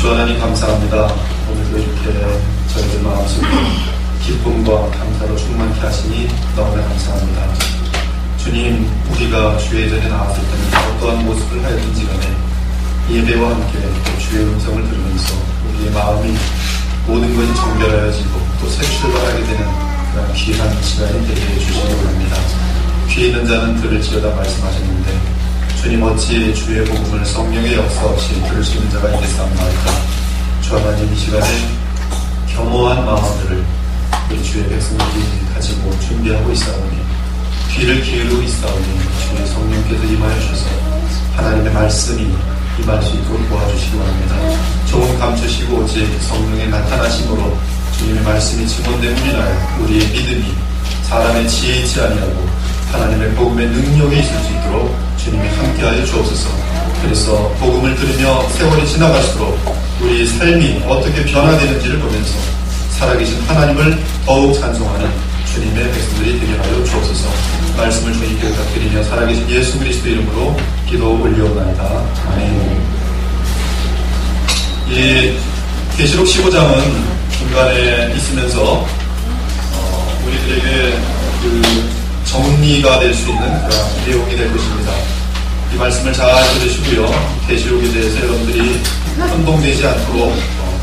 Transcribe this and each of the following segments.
주 하나님 감사합니다. 오늘도 이렇게 저희들 마음속에 기쁨과 감사로 충만케 하시니 너무나 감사합니다. 주님, 우리가 주의 전에 나왔을 때는 어떠한 모습을 하였든지 간에 예배와 함께 또 주의 음성을 들으면서 우리의 마음이 모든 것이 정결하여지고 또 새 출발하게 되는 그런 귀한 시간이 되게 해주시기 원합니다. 귀 있는 자는 들을지어다 말씀하셨는데 주님, 어찌 주의 복음을 성령의 역사 없이 들을 수 있는 자가 있겠사옵나이까. 주 하나님, 이 시간에 겸허한 마음들을 우리 주의 백성들이 가지고 준비하고 있사오니 귀를 기울이고 있사오니 주의 성령께서 임하여 주셔서 하나님의 말씀이 임할 수 있도록 도와주시기 원합니다. 조금 감추시고 오직 성령의 나타나심으로 주님의 말씀이 증언됨으로 인하여 우리의 믿음이 사람의 지혜에 있지 아니하고 하나님의 복음의 능력이 있을 수 있도록 주님이 함께하여 주옵소서. 그래서 복음을 들으며 세월이 지나갈수록 우리 삶이 어떻게 변화되는지를 보면서 살아계신 하나님을 더욱 찬송하는 주님의 백성들이 되게 하여 주옵소서. 말씀을 주님께 부탁드리며 살아계신 예수 그리스도 이름으로 기도 올려옵나이다. 아멘. 이 계시록 15장은 중간에 있으면서 우리들에게 정리가 될 수 있는 그런 내용이 될 것입니다. 이 말씀을 잘 들으시고요. 계시록에 대해서 여러분들이 혼동되지 않도록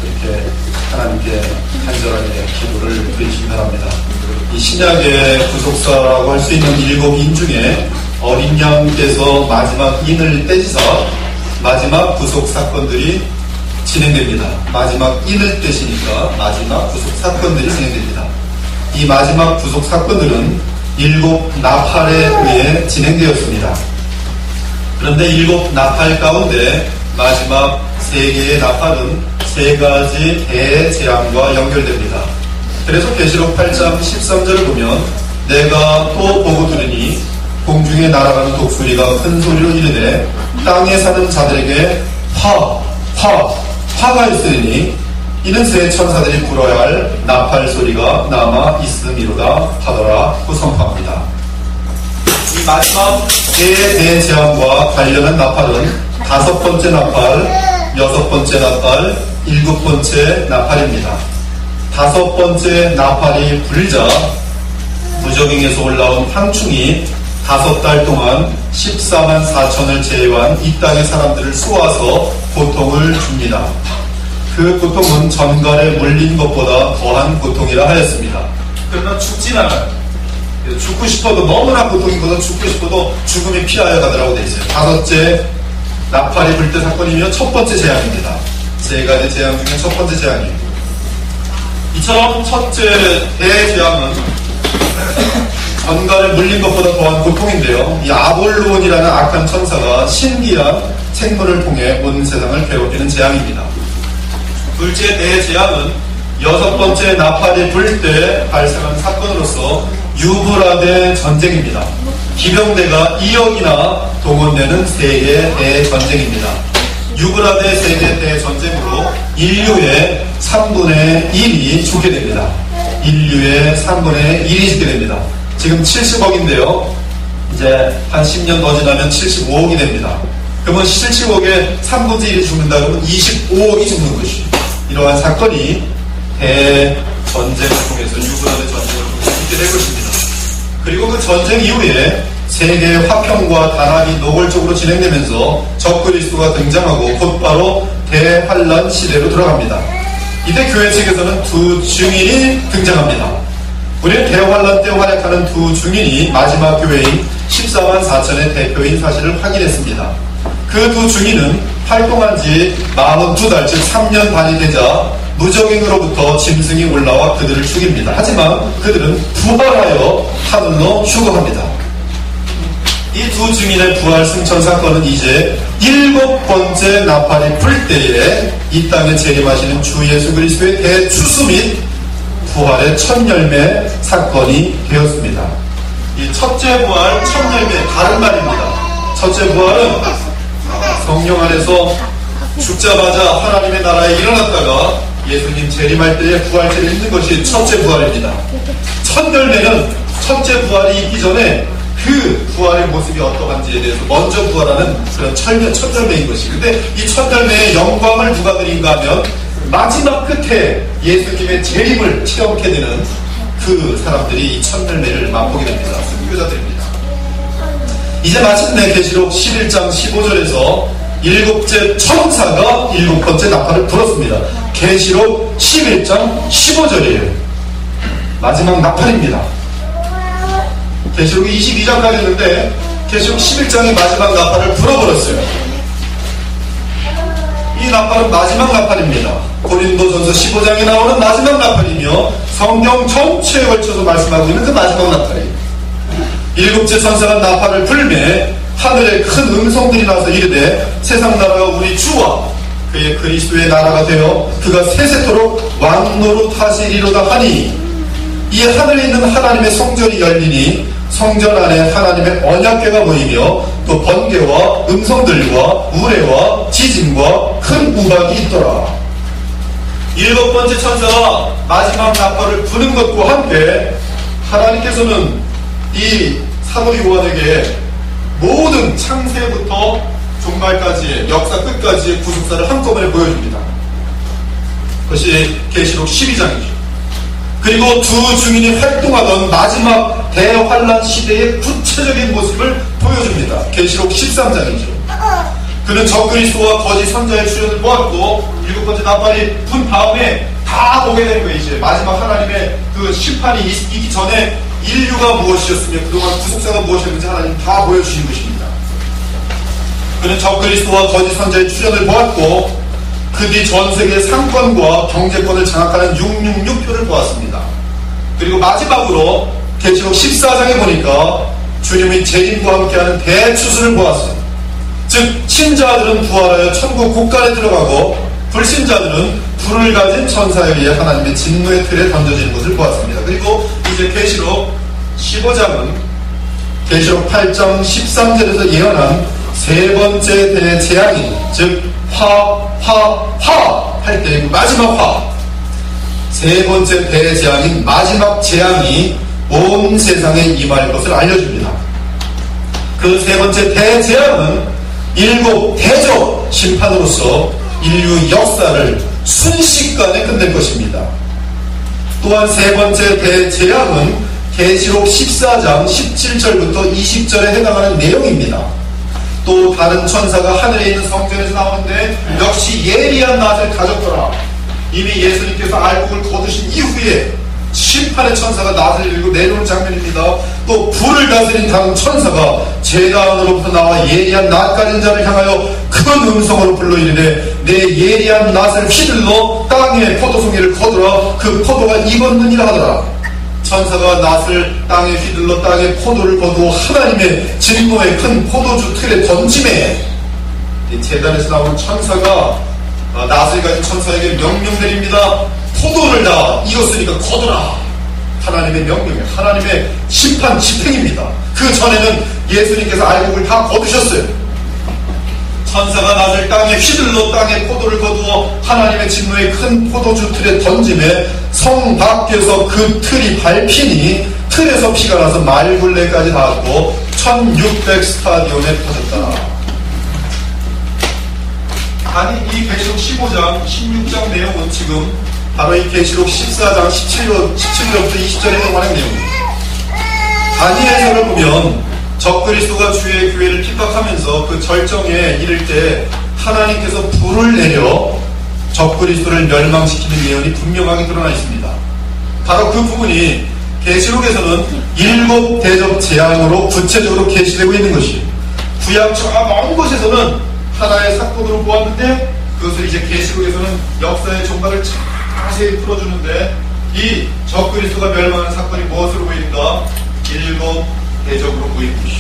그렇게 하나님께 간절하게 기도를 드리시기 바랍니다. 이 신약의 구속사라고 할 수 있는 7인 중에 어린 양께서 마지막 인을 떼시사 마지막 구속 사건들이 진행됩니다. 마지막 인을 떼시니까 마지막 구속 사건들이 진행됩니다. 이 마지막 구속 사건들은 7 나팔에 의해 진행되었습니다. 그런데 7 나팔 가운데 마지막 3개의 나팔은 3가지 대재앙과 연결됩니다. 그래서 계시록 8장 13절을 보면 내가 또 보고 들으니 공중에 날아가는 독수리가 큰 소리로 이르되 땅에 사는 자들에게 화가 있으리니 이는 새 천사들이 불어야 할 나팔 소리가 남아 있음이로다 하더라 고 선포합니다. 이 마지막 대재앙과 관련한 나팔은 5번째 나팔, 6번째 나팔, 7번째 나팔입니다. 5번째 나팔이 불자 무적행에서 올라온 황충이 5달 동안 14만 4천을 제외한 이 땅의 사람들을 쏘아서 고통을 줍니다. 그 고통은 전갈에 물린 것보다 더한 고통이라 하였습니다. 그러나 죽진 않아요. 죽고 싶어도 너무나 고통이거든 죽고 싶어도 죽음이 피하여 가더라고 되어 있어요. 5째 나팔이 불 때 사건이며 첫 번째 재앙입니다. 3가지 재앙 중에 첫 번째 재앙이에요. 이처럼 첫째 대재앙은 전갈에 물린 것보다 더한 고통인데요. 이 아볼론이라는 악한 천사가 신기한 생물을 통해 온 세상을 괴롭히는 재앙입니다. 둘째 대재앙은 6번째 나팔이 불 때 발생한 사건으로서 유브라데 전쟁입니다. 기병대가 2억이나 동원되는 세계 대전쟁입니다. 유브라데 세계 대전쟁으로 인류의 3분의 1이 죽게 됩니다. 인류의 3분의 1이 죽게 됩니다. 지금 70억인데요. 이제 한 10년 더 지나면 75억이 됩니다. 그러면 70억에 3분의 1이 죽는다 그러면 25억이 죽는 것이죠. 이러한 사건이 대전쟁을 통해서 유브라데 전쟁을 통해서 있게 될 것입니다. 그리고 그 전쟁 이후에 세계의 화평과 단합이 노골적으로 진행되면서 적그리스도가 등장하고 곧바로 대환란 시대로 들어갑니다. 이때 교회 측에서는 2 증인이 등장합니다. 우리는 대환란 때 활약하는 2 증인이 마지막 교회인 14만 4천의 대표인 사실을 확인했습니다. 그 2 증인은 활동한 지 42달, 즉 3년 반이 되자 무적행으로부터 짐승이 올라와 그들을 죽입니다. 하지만 그들은 부활하여 하늘로 휴거합니다. 이 2 증인의 부활 승천 사건은 이제 7번째 나팔이 불 때에 이 땅에 재림하시는 주 예수 그리스도의 대추수 및 부활의 첫 열매 사건이 되었습니다. 이 첫째 부활, 첫 열매, 다른 말입니다. 첫째 부활은 성령 안에서 죽자마자 하나님의 나라에 일어났다가 예수님 재림할 때의 부활체를 입는 것이 첫째 부활입니다. 첫 열매는 첫째 부활이 있기 전에 그 부활의 모습이 어떠한지에 대해서 먼저 부활하는 그런 천열매인 것이. 근데 이 천열매의 영광을 누가 드린가 하면 마지막 끝에 예수님의 재림을 체험하게 되는 그 사람들이 이 천열매를 맛보게 됩니다. 선교자들입니다. 이제 마침내 계시록 11장 15절에서 일곱째 천사가 일곱 번째 나팔을 불었습니다. 계시록 11장 15절이에요. 마지막 나팔입니다. 계시록이 22장까지 했는데 계시록 11장의 마지막 나팔을 불어버렸어요. 이 나팔은 마지막 나팔입니다. 고린도전서 15장에 나오는 마지막 나팔이며 성경 전체에 걸쳐서 말씀하고 있는 그 마지막 나팔이에요. 일곱째 천사가 나팔을 불매 하늘에 큰 음성들이 나서 이르되 세상 나라가 우리 주와 그의 그리스도의 나라가 되어 그가 세세토록 왕노릇 하시리로다 하니, 이에 하늘에 있는 하나님의 성전이 열리니 성전 안에 하나님의 언약궤가 모이며 또 번개와 음성들과 우레와 지진과 큰 우박이 있더라. 일곱 번째 천사가 마지막 나팔을 부는 것과 함께 하나님께서는 이 사도 요한에게 모든 창세부터 종말까지의 역사 끝까지의 구속사를 한꺼번에 보여줍니다. 그것이 계시록 12장이죠. 그리고 두 증인이 활동하던 마지막 대환란 시대의 구체적인 모습을 보여줍니다. 계시록 13장이죠. 그는 적그리스도와 거짓 선자의 출현을 보았고 일곱 번째 나팔이 분 다음에 다 보게 되는 거예요. 이제 마지막 하나님의 그 심판이 있기 전에 인류가 무엇이었으며 그동안 구속사가 무엇이었는지 하나님 다 보여주신 것입니다. 그는 적그리스도와 거짓 선자의 출현을 보았고 그 뒤 전세계의 상권과 경제권을 장악하는 666표를 보았습니다. 그리고 마지막으로 계시록 14장에 보니까 주님이 재림과 함께하는 대추수를 보았어요. 즉 신자들은 부활하여 천국 곳간에 들어가고 불신자들은 불을 가진 천사에 의해 하나님의 진노의 틀에 던져지는 것을 보았습니다. 그리고 이제 계시록 15장은 계시록 8장 13절에서 예언한 세 번째 대재앙이, 즉 할 때 마지막 화, 세 번째 대재앙인 마지막 재앙이 온 세상에 임할 것을 알려줍니다. 그 세 번째 대재앙은 일곱 대적 심판으로서 인류 역사를 순식간에 끝낼 것입니다. 또한 세 번째 대재앙은 계시록 14장 17절부터 20절에 해당하는 내용입니다. 또 다른 천사가 하늘에 있는 성전에서 나오는데 역시 예리한 낫을 가졌더라. 이미 예수님께서 알곡을 거두신 이후에 심판의 천사가 낫을 들고 내려오는 장면입니다. 또 불을 다스린 다른 천사가 제단으로부터 나와 예리한 낫 가진 자를 향하여 큰 음성으로 불러 이르되 내 예리한 낫을 휘둘러 땅에 포도송이를 거두라. 그 포도가 익었느니라 하더라. 천사가 낫을 땅에 휘둘러 땅에 포도를 거두어 하나님의 진노의 큰 포도주 틀에 던짐에 이 제단에서 나오는 천사가 낫을 가진 천사에게 명령 내립니다. 포도를 다 익었으니까 거두라. 하나님의 명령이에요. 하나님의 심판 집행입니다. 그 전에는 예수님께서 알곡을 다 거두셨어요. 천사가 낫을 땅에 휘둘러 땅에 포도를 거두어 하나님의 진노의 큰 포도주 틀에 던짐에 성 밖에서 그 틀이 밟히니 틀에서 피가 나서 말굴레까지 닿았고 1600 스타디움에 터졌다. 아니 이 계시록 15장 16장 내용은 지금 바로 이 계시록 14장 17절부터 20절에 해당하는 내용입니다. 다니엘서를 보면 적그리스도가 주의 교회를 핍박하면서 그 절정에 이를 때 하나님께서 불을 내려 적그리스도를 멸망시키는 예언이 분명하게 드러나 있습니다. 바로 그 부분이 계시록에서는 일곱 대적 재앙으로 구체적으로 계시되고 있는 것이에요. 구약 저 먼 곳에서는 하나의 사건으로 보았는데 그것을 이제 계시록에서는 역사의 종말을 자세히 풀어주는데 이 적그리스도가 멸망하는 사건이 무엇으로 보이는가? 일곱 대적으로 보이는 것이.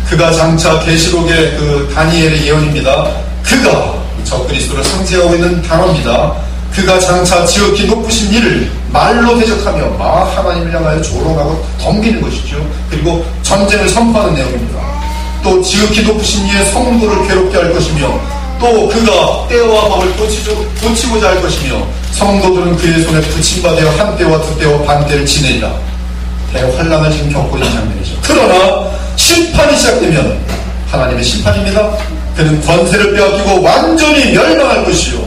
그가 장차 계시록의 그 다니엘의 예언입니다. 그가 적그리스도를 상징하고 있는 단어입니다. 그가 장차 지극히 높으신 이를 말로 대적하며 하나님을 향하여 조롱하고 덤비는 것이죠. 그리고 전쟁을 선포하는 내용입니다. 또 지극히 높으신 이의 성도를 괴롭게 할 것이며 또 그가 때와 법을 고치고자 할 것이며 성도들은 그의 손에 붙임받아 한 때와 두 때와 반 때를 지내리라. 대환란을 지금 겪고 있는 장면이죠. 그러나 심판이 시작되면 하나님의 심판입니다. 그는 권세를 빼앗기고 완전히 멸망할 것이요,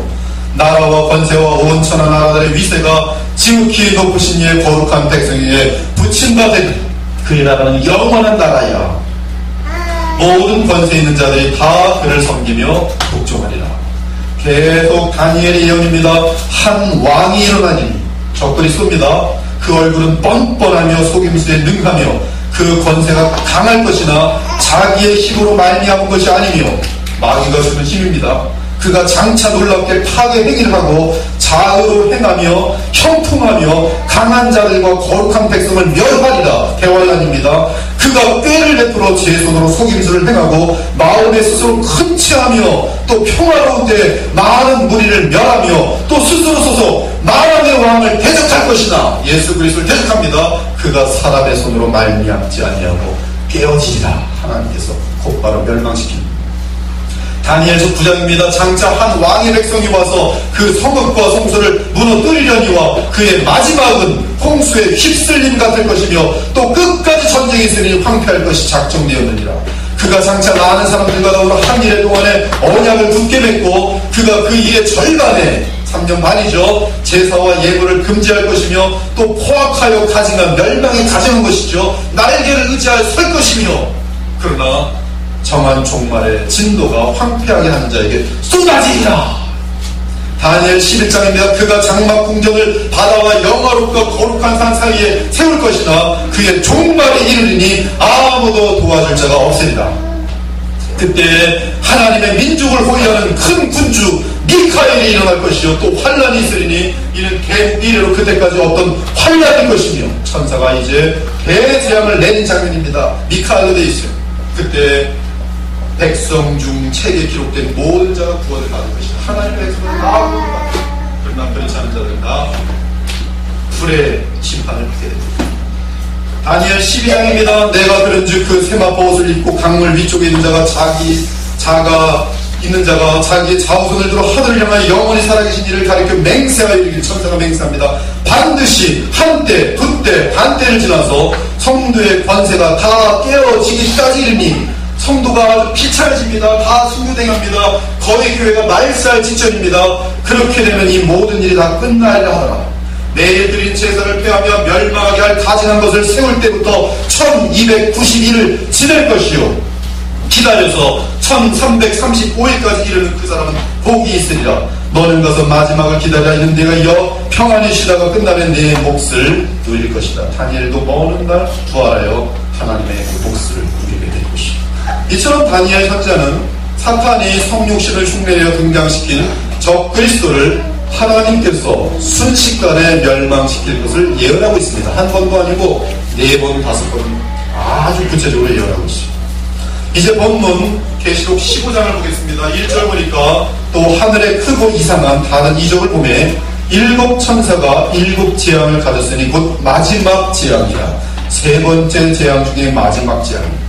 나라와 권세와 온 천하 나라들의 위세가 지극히 높으신 이의 거룩한 백성에게 붙임바 되는 그의 나라는 영원한 나라야. 모든 권세 있는 자들이 다 그를 섬기며 복종하리라. 계속 다니엘의 예언입니다. 한 왕이 일어나니 적들이 쏩니다. 그 얼굴은 뻔뻔하며 속임수에 능하며 그 권세가 강할 것이나 자기의 힘으로 말미암은 것이 아니며 마귀가 주는 힘입니다. 그가 장차 놀랍게 파괴 행위를 하고 자의로 행하며 형통하며 강한 자들과 거룩한 백성을 멸하리라. 대환란입니다. 그가 꾀를 베풀어 제 손으로 속임수를 행하고 마음에 스스로 큰 체하며 또 평화로운 때 많은 무리를 멸하며 또 스스로 서서 만왕의 왕을 대적할 것이나 예수 그리스도를 대적합니다. 그가 사람의 손으로 말미암지 아니하고 깨어지리라. 하나님께서 곧바로 멸망시킵니다. 다니엘서 9장입니다. 장차 한 왕의 백성이 와서 그 성읍과 성소를 무너뜨리려니와 그의 마지막은 홍수에 휩쓸림 같을 것이며 또 끝까지 전쟁이 있으니 황폐할 것이 작정되었느니라. 그가 장차 많은 사람들과 더불어 한 일의 동안에 언약을 굳게 맺고 그가 그 일의 절반에 3년 반이죠. 제사와 예물을 금지할 것이며 또 포악하여 가증한 멸망에 가증한 것이죠. 날개를 의지하여 설 것이며 그러나 정한 종말의 진도가 황폐하게 하는 자에게 쏟아지리라. 다니엘 11장입니다. 그가 장막 궁전을 바다와 영화롭고 거룩한 산 사이에 세울 것이나 그의 종말에 이르리니 아무도 도와줄 자가 없으리라. 그때 하나님의 민족을 호위하는 큰 군주 미카엘이 일어날 것이요 또 환란이 있으리니 이는 미래로 그때까지 어떤 환란일 것이며 천사가 이제 대재앙을 내린 장면입니다. 미카엘로 되어 있어요. 그때 백성 중 책에 기록된 모든 자가 구원을 받을 것이다. 하나님의 백성은 다 구원받다. 그러나 그렇지 않은 자들은 다 불의 심판을 받게 됩니다. 다니엘 12장입니다. 내가 그런즉 그 세마포 옷을 입고 강물 위쪽에 있는 자가 자기의 좌우손을 들어 하늘을 향하여 영원히 살아계신 이를 가리켜 맹세하여 이르기를. 천사가 맹세합니다. 반드시 한때, 두때, 반때를 지나서 성도의 권세가 다 깨어지기까지 이르니 성도가 아주 비참해집니다. 다 순교당합니다. 거의 교회가 말살 직전입니다. 그렇게 되면 이 모든 일이 다 끝나리라 하더라. 내일 드린 제사를 폐하며 멸망하게 할 가증한 것을 세울 때부터 1291을 지낼 것이요 기다려서 1335일까지 이르는 그 사람은 복이 있으리라. 너는 가서 마지막을 기다려 있는 데가 이어 평안히 쉬다가 끝나면 내 몫을 누릴 것이다. 다니엘도 먼 훗날 부활하여 하나님의 그 몫을 누리게 될 것이다. 이처럼 다니엘 선지자는 사탄이 성육신을 흉내내어 등장시킨 적 그리스도를 하나님께서 순식간에 멸망시킬 것을 예언하고 있습니다. 한 번도 아니고 4번, 5번 아주 구체적으로 예언하고 있습니다. 이제 본문 계시록 15장을 보겠습니다. 1절 보니까 또 하늘에 크고 이상한 다른 이적을 보매 7 천사가 7 재앙을 가졌으니 곧 마지막 재앙이라. 3번째 재앙 중에 마지막 재앙입니다.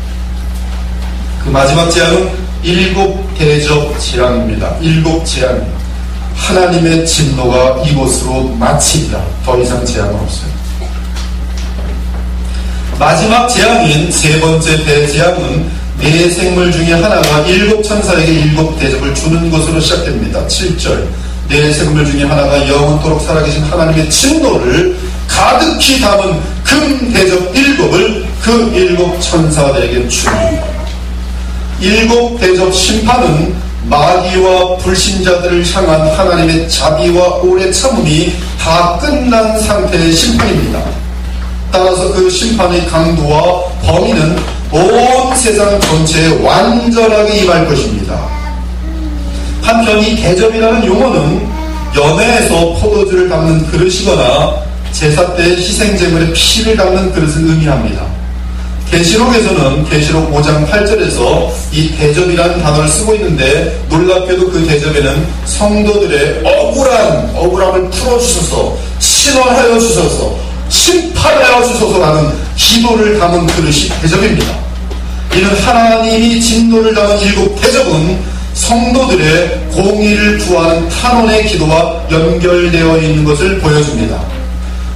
그 마지막 재앙은 7 대접 재앙입니다. 7 재앙입니다. 하나님의 진노가 이곳으로 마치리라. 더 이상 재앙은 없어요. 마지막 재앙인 3번째 대재앙은 4생물 중에 하나가 7 천사에게 7 대접을 주는 것으로 시작됩니다. 7절 4생물 중에 하나가 영원토록 살아계신 하나님의 진노를 가득히 담은 금 대접 7을 그 7 천사들에게 줍니다. 7 대접 심판은 마귀와 불신자들을 향한 하나님의 자비와 오래 참음이 다 끝난 상태의 심판입니다. 따라서 그 심판의 강도와 범위는 온 세상 전체에 완전하게 임할 것입니다. 한편 이 대접이라는 용어는 연회에서 포도주를 담는 그릇이거나 제사 때 희생제물의 피를 담는 그릇을 의미합니다. 계시록에서는 계시록 5장 8절에서 이 대접이라는 단어를 쓰고 있는데 놀랍게도 그 대접에는 성도들의 억울함을 풀어주셔서 신원하여 주셔서 심판하여 주셔서라는 기도를 담은 그릇이 대접입니다. 이는 하나님이 진노를 담은 7 대접은 성도들의 공의를 구하는 탄원의 기도와 연결되어 있는 것을 보여줍니다.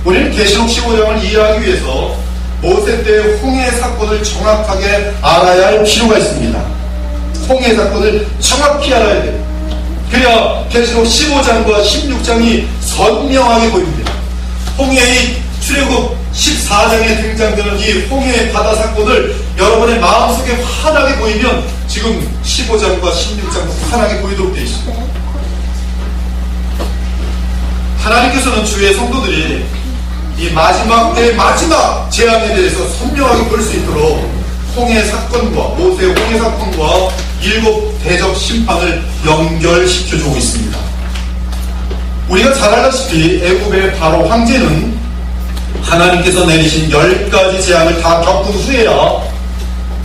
우리는 계시록 15장을 이해하기 위해서 모세 때 홍해 사건을 정확하게 알아야 할 필요가 있습니다. 홍해 사건을 정확히 알아야 돼요. 그래야 계시록 15장과 16장이 선명하게 보입니다. 홍해의 출애굽 14장에 등장되는 이 홍해 바다 사건을 여러분의 마음속에 환하게 보이면 지금 15장과 16장도 환하게 보이도록 되어 있습니다. 하나님께서는 주의 성도들이 이 마지막 때의 마지막 재앙에 대해서 선명하게 볼 수 있도록 홍해 사건과 모세 홍해 사건과 7 대적 심판을 연결시켜주고 있습니다. 우리가 잘 알다시피 애굽의 바로 황제는 하나님께서 내리신 10가지 재앙을 다 겪은 후에야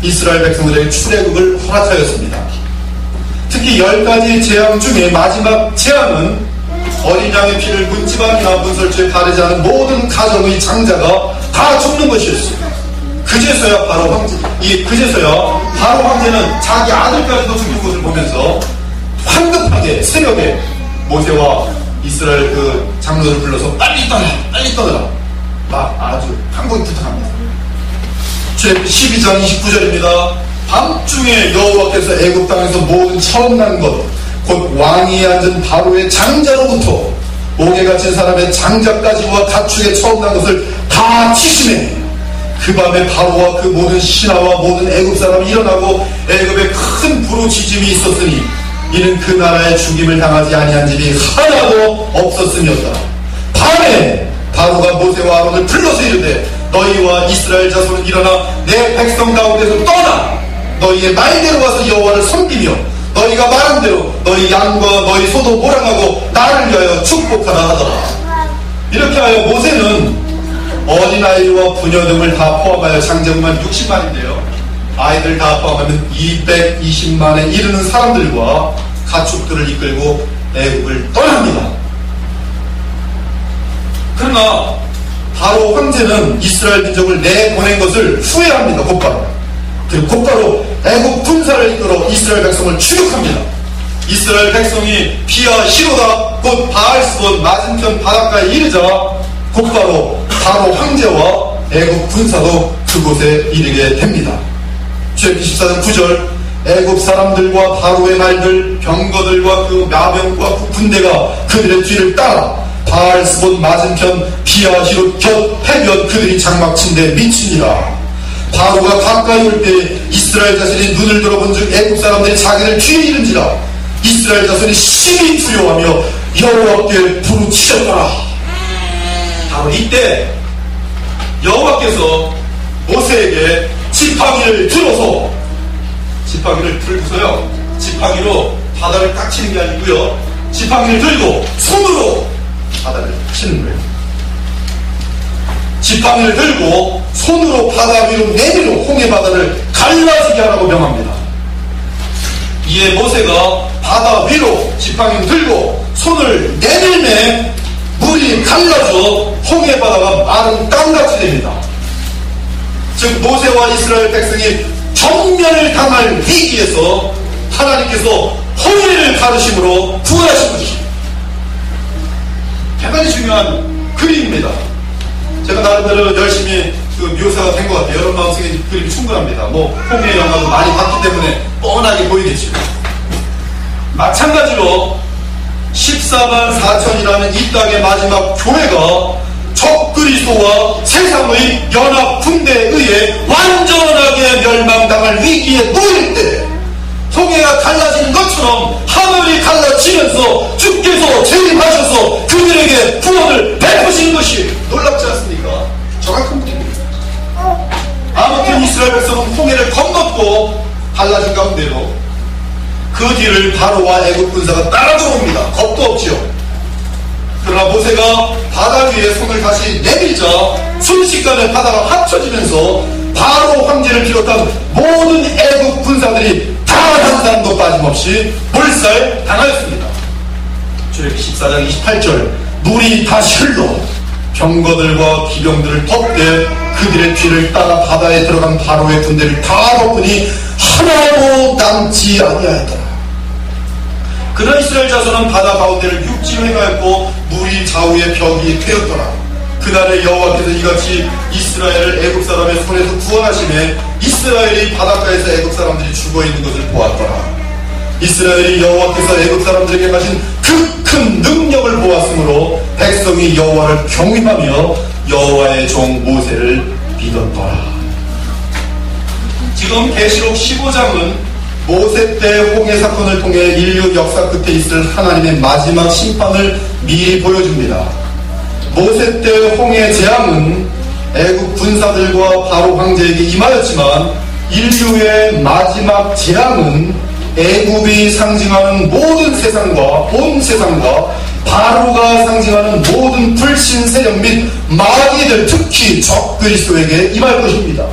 이스라엘 백성들에게 출애굽을 허락하였습니다. 특히 10가지 재앙 중에 마지막 재앙은 어린 양의 피를 문지방이나 문설주에 바르지 않은 모든 가정의 장자가 다 죽는 것이었습니다. 그제서야 바로 황제는 자기 아들까지도 죽는 것을 보면서 황급하게 새벽에 모세와 이스라엘 그 장로들을 불러서 빨리 떠나라 막 아주 강력히 부탁합니다. 출애굽기 12장 29절입니다. 밤중에 여호와께서 애굽 땅에서 모든 처음 난 것 곧 왕위에 앉은 바로의 장자로부터 옥에 갇힌 사람의 장자까지와 가축에 처음 난 것을 다 치시매 그 밤에 바로와 그 모든 신하와 모든 애굽 사람이 일어나고 애굽에 큰 부르짖음이 있었으니 이는 그 나라에 죽임을 당하지 아니한 집이 하나도 없었음이었다. 밤에 바로가 모세와 아론을 불러서 이르되 너희와 이스라엘 자손은 일어나 내 백성 가운데서 떠나 너희의 말대로 와서 여호와를 섬기며 너희가 말한 대로 너희 양과 너희 소도 모랑하고 나를 위하여 축복하라 하더라. 이렇게 하여 모세는 어린아이와 부녀 등을 다 포함하여 장정만 60만인데요 아이들 다 포함하면 220만에 이르는 사람들과 가축들을 이끌고 애굽을 떠납니다. 그러나 바로 황제는 이스라엘 민족을 내보낸 것을 후회합니다. 곧바로 애굽 군사를 이끌어 이스라엘 백성을 추격합니다. 이스라엘 백성이 비아 히로다 곧 바알스본 맞은편 바닷가에 이르자 곧바로 바로 황제와 애굽 군사도 그곳에 이르게 됩니다. 출애굽기 14장 9절 애굽 사람들과 바로의 말들 병거들과 그 마병과 그 군대가 그들의 뒤를 따라 바알스본 맞은편 비아 히롯 곁 해변 그들이 장막친 데 미치니라. 바로가 가까이 올 때 이스라엘 자손이 눈을 들어본 즉 애굽 사람들이 자기를 뒤에 이른지라. 이스라엘 자손이 심히 두려워하며 여호와께 부르짖었더라. 바로 이때 여호와께서 모세에게 지팡이를 들고서요 지팡이로 바다를 딱 치는 게 아니고요 지팡이를 들고 손으로 바다를 치는 거예요. 지팡이를 들고 손으로 바다 위로 내밀어 홍해 바다를 갈라지게 하라고 명합니다. 이에 모세가 바다 위로 지팡이를 들고 손을 내밀매 물이 갈라져 홍해 바다가 마른 땅같이 됩니다. 즉 모세와 이스라엘 백성이 전면을 당할 위기에서 하나님께서 홍해를 가르심으로 구원하신 것입니다. 대단히 중요한 그림입니다. 제가 나름대로 열심히 그 묘사가 된 것 같아요. 여러분 마음속에 그림이 충분합니다. 홍해 영화도 많이 봤기 때문에 뻔하게 보이겠죠. 마찬가지로 14만 4천이라는 이 땅의 마지막 교회가 적그리스도와 세상의 연합 군대에 의해 완전하게 멸망당할 위기에 놓일 때 홍해가 갈라지는 것처럼 하늘이 갈라지면서 주께서 재림하셔서 그들에게 구원을 베푸신 것이 놀랍지 않습니까? 정확한 분입니다. 아무튼 이스라엘 백성은 홍해를 건넜고 갈라진 가운데로 그 뒤를 바로와 애굽 군사가 따라 들어옵니다. 겁도 없지요. 그러나 모세가 바다 위에 손을 다시 내밀자 순식간에 바다가 합쳐지면서 바로 황제를 비롯한 모든 애굽 군사들이 다 한 사람도 빠짐없이 몰살 당하였습니다. 출애굽기 14장 28절 물이 다시 흘러 병거들과 기병들을 덮되 그들의 뒤를 따라 바다에 들어간 바로의 군대를 다 덮으니 하나도 남지 아니하였더라. 그러나 이스라엘 자손은 바다 가운데를 육지로 행하였고 물이 좌우의 벽이 되었더라. 그날에 여호와께서 이같이 이스라엘을 애굽 사람의 손에서 구원하심에 이스라엘이 바닷가에서 애굽 사람들이 죽어있는 것을 보았더라. 이스라엘이 여호와께서 애굽 사람들에게 가신 그 큰 능력을 보았으므로 백성이 여호와를 경외하며 여호와의 종 모세를 믿었더라. 지금 계시록 15장은 모세 때 홍해 사건을 통해 인류 역사 끝에 있을 하나님의 마지막 심판을 미리 보여줍니다. 모세 때 홍해 재앙은 애굽 군사들과 바로 황제에게 임하였지만 인류의 마지막 재앙은 애굽이 상징하는 모든 세상과 온 세상과 바로가 상징하는 모든 불신 세력 및 마귀들, 특히 적그리스도에게 임할 것입니다.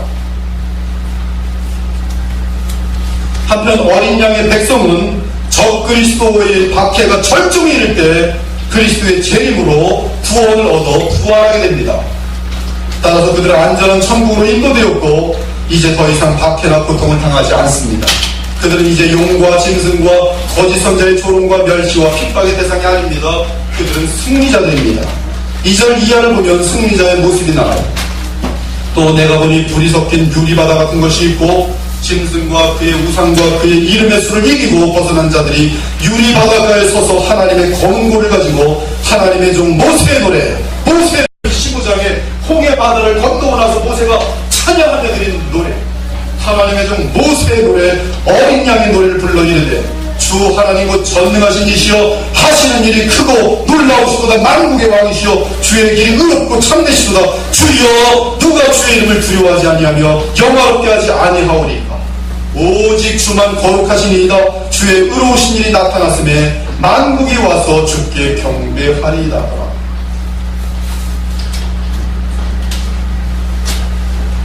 한편 어린 양의 백성은 적그리스도의 박해가 절정에 이를 때 그리스도의 재림으로 구원을 얻어 부활하게 됩니다. 따라서 그들은 안전한 천국으로 인도되었고 이제 더 이상 박해나 고통을 당하지 않습니다. 그들은 이제 용과 짐승과 거짓 선자의 조롱과 멸시와 핍박의 대상이 아닙니다. 그들은 승리자들입니다. 2절 이하를 보면 승리자의 모습이 나와요. 또 내가 보니 불이 섞인 유리바다 같은 것이 있고 짐승과 그의 우상과 그의 이름의 수를 이기고 벗어난 자들이 유리바닷가에 서서 하나님의 권고를 가지고 하나님의 종 모세의 노래, 모세 15장에 홍해 바다를 건너고 나서 모세가 찬양하며 드린 노래, 하나님의 종 모세의 노래, 어린 양의 노래를 불러 이르되 주 하나님 곧 전능하신 이시여 하시는 일이 크고 놀라우시도다 만국의 왕이시여 주의 길이 의롭고 참되시도다 주여 누가 주의 이름을 두려워하지 아니하며 영화롭게 하지 아니하오리까. 오직 주만 거룩하시니이다. 주의 의로우신 일이 나타났음에 만국이 와서 주께 경배하리이다.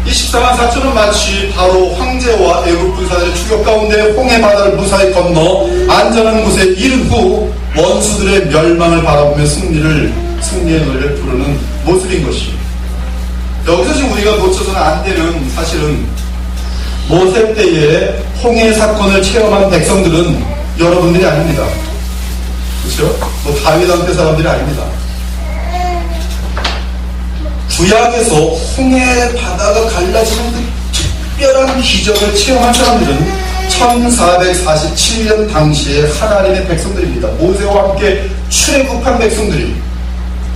이 14만 4천은 마치 바로 황제와 애굽 군사들의 추격 가운데 홍해 바다를 무사히 건너 안전한 곳에 이른 후 원수들의 멸망을 바라보며 승리의 노래를 부르는 모습인 것이에요. 여기서 지금 우리가 놓쳐서는 안 되는 사실은 모세 때의 홍해 사건을 체험한 백성들은 여러분들이 아닙니다. 그렇죠? 뭐 다윗왕 사람들이 아닙니다. 구약에서 홍해 바다가 갈라지는 그 특별한 기적을 체험한 사람들은 1447년 당시에 하나님의 백성들입니다. 모세와 함께 출애굽한 백성들이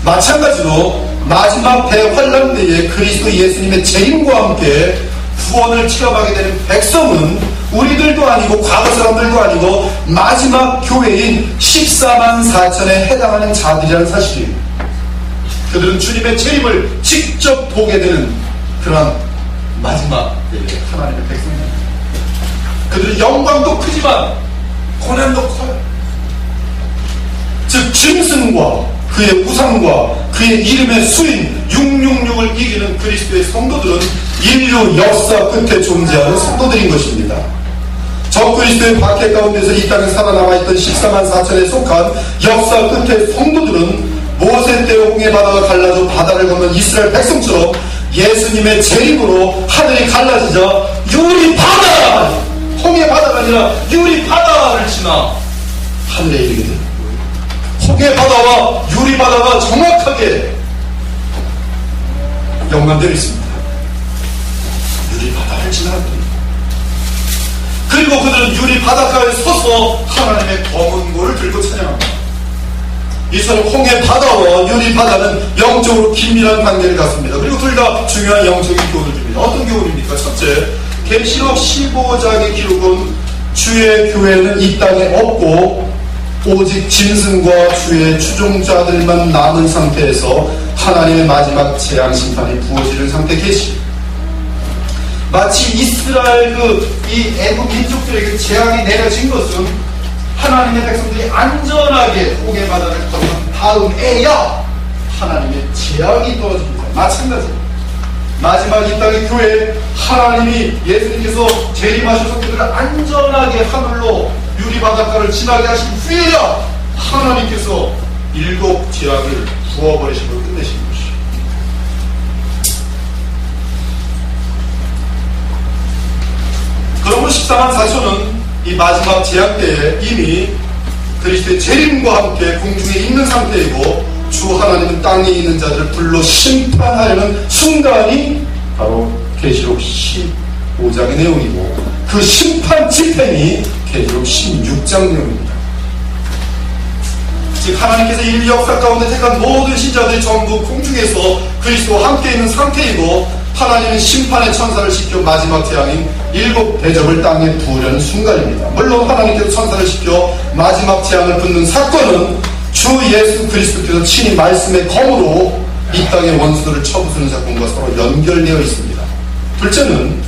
마찬가지로 마지막 대환란 때에 그리스도 예수님의 재림과 함께 구원을 체험하게 되는 백성은 우리들도 아니고 과거 사람들도 아니고 마지막 교회인 14만 4천에 해당하는 자들이라는 사실입니다. 그들은 주님의 재림을 직접 보게 되는 그런 마지막 하나님의 백성입니다. 그들은 영광도 크지만 고난도 커요. 즉 짐승과 그의 우상과 그의 이름의 수인 666을 이기는 그리스도의 성도들은 인류 역사 끝에 존재하는 성도들인 것입니다. 적그리스도의 박해 가운데서 이 땅에 살아남아 있던 14만 4천에 속한 역사 끝의 성도들은 모세 때 홍해 바다가 갈라져 바다를 건넌 이스라엘 백성처럼 예수님의 재림으로 하늘이 갈라지자 유리 바다! 홍해 바다가 아니라 유리 바다를 지나 하늘에 이르게 됩니다. 홍해 바다와 유리 바다가 정확하게 연관되어 있습니다. 유리 바다를 지나갑니다. 그리고 그들은 유리 바닷가에 서서 하나님의 검은고를 들고 찬양합니다. 이처럼 홍해 바다와 유리 바다는 영적으로 긴밀한 관계를 갖습니다. 그리고 둘 다 중요한 영적인 교훈을 줍니다. 어떤 교훈입니까? 첫째, 계시록 15장의 기록은 주의 교회는 이 땅에 없고 오직 짐승과 주의 추종자들만 남은 상태에서 하나님의 마지막 재앙 심판이 부어지는 상태 계시. 마치 이스라엘 이 애굽 민족들에게 재앙이 내려진 것은 하나님의 백성들이 안전하게 홍해 바다를 건넌 다음에야 하나님의 재앙이 떨어집니다. 마찬가지입니다. 마지막 이 땅의 교회 하나님이 예수님께서 재림하셔서 그들을 안전하게 하늘로 유리 바닷가를 지나게 하신 후에야 하나님께서 7 재앙을 부어버리시고 끝내신 것이죠. 그러므로 14만 4천은 이 마지막 재앙 때에 이미 그리스도의 재림과 함께 공중에 있는 상태이고 주 하나님은 땅에 있는 자들을 불러 심판하려는 순간이 바로 계시록 15장의 내용이고, 그 심판 집행이 계시록 16장 내용입니다. 즉 하나님께서 인류 역사 가운데 택한 모든 신자들이 전부 공중에서 그리스도와 함께 있는 상태이고, 하나님은 심판의 천사를 시켜 마지막 재앙인 7 대접을 땅에 부으려는 순간입니다. 물론 하나님께서 천사를 시켜 마지막 재앙을 붓는 사건은 주 예수 그리스도께서 친히 말씀의 검으로 이 땅의 원수들을 쳐부수는 사건과 서로 연결되어 있습니다. 둘째는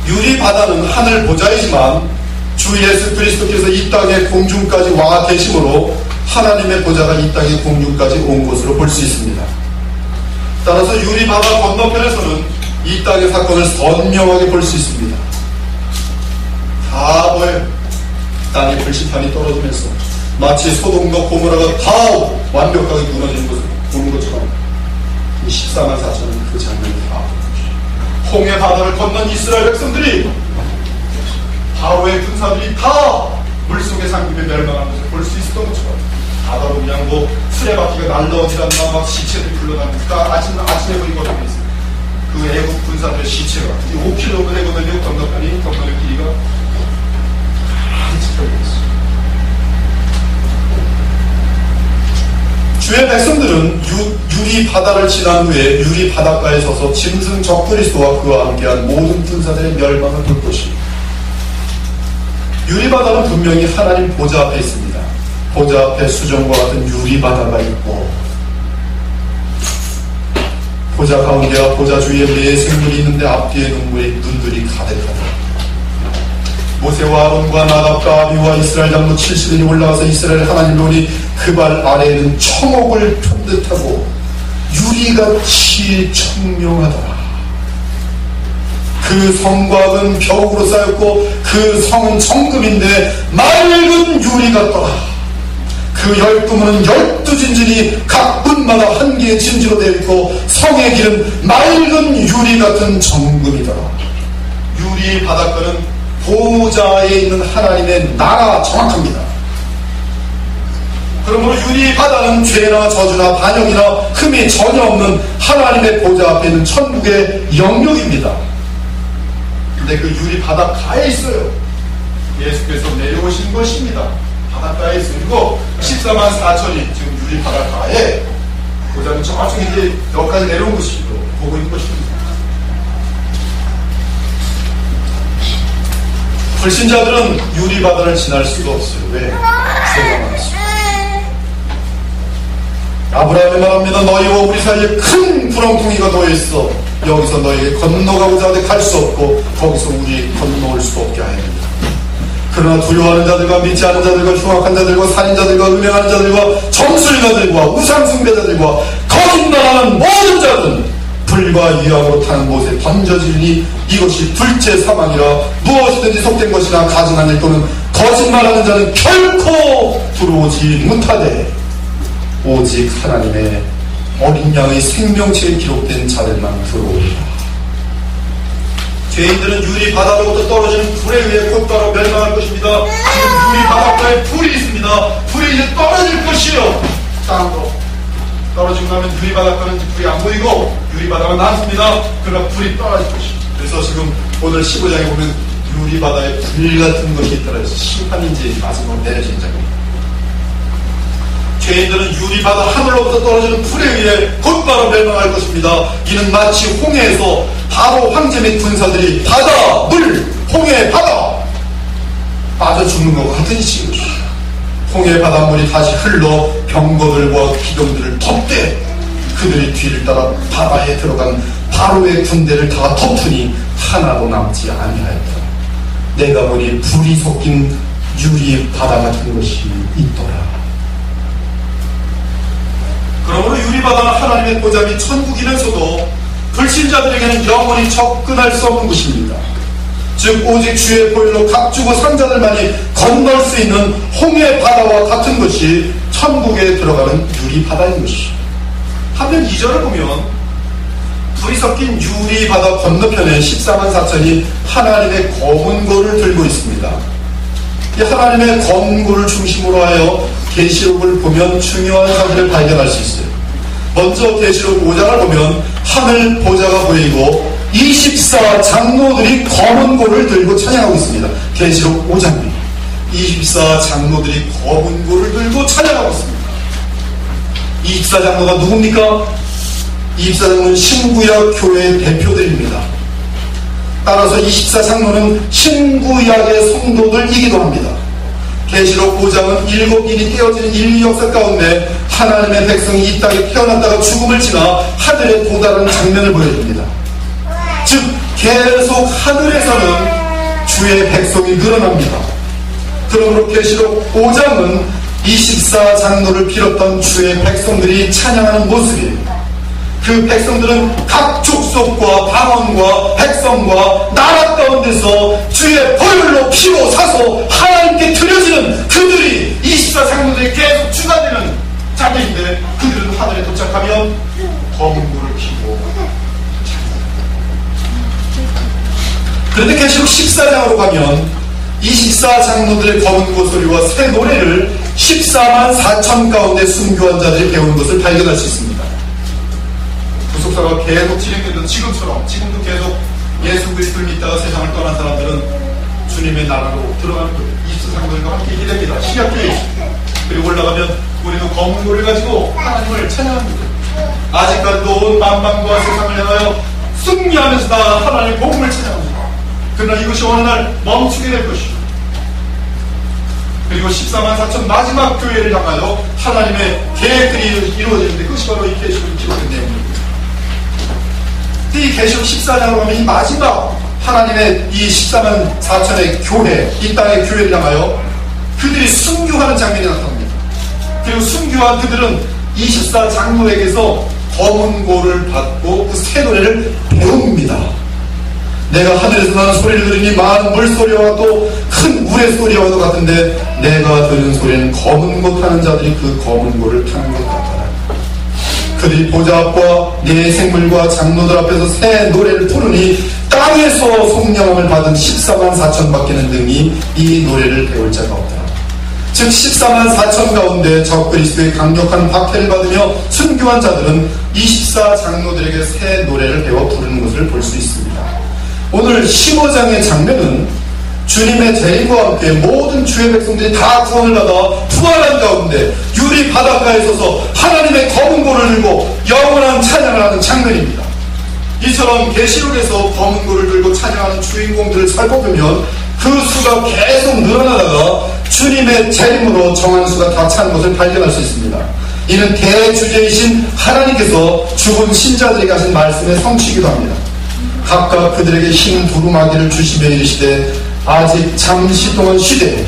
유리바다는 하늘 보좌이지만 주 예수 그리스도께서 이 땅의 공중까지 와 계심으로 하나님의 보좌가 이 땅의 공중까지 온 것으로 볼 수 있습니다. 따라서 유리바다 건너편에서는 이 땅의 사건을 선명하게 볼 수 있습니다. 다 보여요. 땅의 불신판이 떨어지면서 마치 소돔과 고모라가 다 완벽하게 무너지는 것을 보는 것처럼 이 14만 4천은 그 장면이 다 보여요. 홍해 바다를 건넌 이스라엘 백성들이, 바로의 군사들이 다 물속에 잠기며 멸망하는 것을 볼 수 있었던 것처럼, 바다로 그냥 수레바퀴가 날라오지않나 막 시체들이 흘러다니니까 아침에 보니까 어떻게 있어요? 그 애국 군사들의 시체가 5km 되거든요. 건너편의 길이가 가득 펴져 있어요. 주의 백성들은 유리 바다를 지난 후에 유리 바닷가에 서서 짐승 적그리스도와 그와 함께한 모든 군사들의 멸망을 볼 것입니다. 유리 바다는 분명히 하나님 보좌 앞에 있습니다. 보좌 앞에 수정과 같은 유리 바다가 있고, 보좌 가운데와 보좌 주위에 매의 생물이 있는데 앞뒤에 눈들이 가득하다. 모세와 아론과 나답과 아비와 이스라엘 장로 70인이 올라가서 이스라엘 하나님을 보니 그 발 아래에는 청옥을 편듯하고 유리같이 청명하더라. 그 성곽은 벽으로 쌓였고 그 성은 정금인데 맑은 유리 같더라. 그 12문은 12진진이 각 문마다 한 개의 진지로 되어 있고 성의 길은 맑은 유리 같은 정금이더라. 유리 바닷가는 보좌에 있는 하나님의 나라 정확합니다. 그러므로 유리 바다는 죄나 저주나 반역이나 흠이 전혀 없는 하나님의 보좌 앞에 있는 천국의 영역입니다. 근데 그 유리 바닷가에 있어요. 예수께서 내려오신 것입니다. 바닷가에 있고 14만 4천이 지금 유리 바닷가에, 보자면 저쪽에 이제 여기까지 내려온 것이죠. 보고 있는 것입니다. 불신자들은 유리 바다를 지날 수가 없어요. 왜? 죄가 많았어요. 아브라함이 말합니다. 너희와 우리 사이에 큰 구렁텅이가 놓여있어. 여기서 너희에게 건너가고자 하되 갈 수 없고 거기서 우리 건너올 수 없게 하야 됩니다. 그러나 두려워하는 자들과 믿지 않은 자들과 흉악한 자들과 살인자들과 음행하는 자들과 점술가들과 우상숭배자들과 거짓말하는 모든 자들은 불과 유황으로 타는 못에 던져지니 이것이 둘째 사망이라. 무엇이든지 속된 것이나 가증한 일 또는 거짓말하는 자는 결코 들어오지 못하되 오직 하나님의 어린 양의 생명체에 기록된 자들만 들어오리라. 죄인들은 유리 바다로부터 떨어지는 불에 의해 곧바로 멸망할 것입니다. 지금 유리 바닷가에 불이 있습니다. 불이 이제 떨어질 것이요. 땅으로 떨어지고 나면 유리 바닷가는 불이 안 보이고 유리 바다가 남습니다. 그러나 불이 떨어질 것입니다. 그래서 지금 오늘 15장에 보면 유리 바다에 불 같은 것이 있더라 해서 심판인지 마지막으로 내려진 장입니다. 죄인들은 유리 바다 하늘로부터 떨어지는 불에 의해 곧바로 멸망할 것입니다. 이는 마치 홍해에서 바로 황제 및 군사들이 바다, 물, 홍해, 바다 빠져 죽는 것과 같은 이치입니다. 홍해 바닷물이 다시 흘러 병거들과 기병들을 덮되 그들이 뒤를 따라 바다에 들어간 바로의 군대를 다 덮으니 하나도 남지 아니하였다. 내가 보니 불이 섞인 유리 바다 같은 것이 있더라. 그러므로 유리바다는 하나님의 보좌 및 천국이면서도 불신자들에게는 영원히 접근할 수 없는 곳입니다. 즉 오직 주의 보혈로 값주고 산 자들만이 건널 수 있는 홍해 바다와 같은 것이 천국에 들어가는 유리바다인 것이죠. 한편 2절을 보면 불이 섞인 유리바다 건너편에 14만 4천이 하나님의 검은고를 들고 있습니다. 이 하나님의 검은고를 중심으로 하여 계시록을 보면 중요한 사실을 발견할 수 있어요. 먼저 계시록 5장을 보면 하늘 보좌가 보이고 24 장로들이 검은 고를 들고 찬양하고 있습니다. 계시록 5장입니다. 24 장로들이 검은 고를 들고 찬양하고 있습니다. 24 장로가 누굽니까? 24 장로는 신구약 교회의 대표들입니다. 따라서 24 장로는 신구약의 성도들이기도 합니다. 계시록 5장은 7인이 떼어지는 인류 역사 가운데 하나님의 백성이 이 땅에 태어났다가 죽음을 지나 하늘에 도달하는 장면을 보여줍니다. 즉 계속 하늘에서는 주의 백성이 늘어납니다. 그러므로 계시록 5장은 24 장로를 빌었던 주의 백성들이 찬양하는 모습이에요. 그 백성들은 각 족속과 방언과 백성과 나라 가운데서 주의 보혈로 피로 사서 하나님께 드려지는 그들이 24 장로들이 계속 추가되는 장면인데, 그들은 하늘에 도착하면 검은 고를 피고. 그런데 계시록 14장으로 가면 24 장로들의 검은 고 소리와 새 노래를 14만 4천 가운데 순교한 자들이 배우는 것을 발견할 수 있습니다. 구속사가 계속 진행되던 지금처럼, 지금도 계속 예수 그리스도를 믿다가 세상을 떠난 사람들은 주님의 나라로 들어가는 거예요. 24 장로들과 함께 있게 됩니다. 신약교회에 있습니다. 그리고 올라가면 우리도 검은 고를 가지고 하나님을 찬양합니다. 아직까지도 온 만방과 세상을 향하여 승리하면서 다 하나님의 복음을 찬양합니다. 그러나 이것이 어느 날 멈추게 될 것이고, 그리고 14만 4천 마지막 교회를 향하여 하나님의 계획들이 이루어지는데, 그것이 바로 이 계시록이 기록된 내용입니다. 이 계시록 14장으로 가면 이 마지막 하나님의 이 14만 4천의 교회, 이 땅의 교회를 향하여 그들이 순교하는 장면이 나타납니다. 그리고 순교한 그들은 24 장로에게서 검은 고를 받고 그 새 노래를 배웁니다. 내가 하늘에서 나는 소리를 들으니 많은 물소리와도 큰 우레 소리와도 같은데, 내가 들은 소리는 검은 고 타는 자들이 그 검은 고를 타는 것 같더라. 그들이 보좌 앞과 네 생물과 장로들 앞에서 새 노래를 부르니 땅에서 성령함을 받은 14만 4천 밖에는 능히 이 노래를 배울 자가 없더라. 즉 14만 4천 가운데 적그리스도의 강력한 박해를 받으며 순교한 자들은 24 장로들에게 새 노래를 배워 부르는 것을 볼 수 있습니다. 오늘 15장의 장면은 주님의 재림과 함께 모든 주의 백성들이 다 구원을 받아 부활한 가운데 유리 바닷가에 서서 하나님의 검은 고를 들고 영원한 찬양을 하는 장면입니다. 이처럼 계시록에서 검은 고를 들고 찬양하는 주인공들을 살펴보면 그 수가 계속 늘어나다가 주님의 재림으로 정한 수가 다 찬 것을 발견할 수 있습니다. 이는 대주제이신 하나님께서 죽은 신자들에게 하신 말씀의 성취이기도 합니다. 각각 그들에게 흰 두루마기를 주시며 이르시되 아직 잠시 동안 쉬되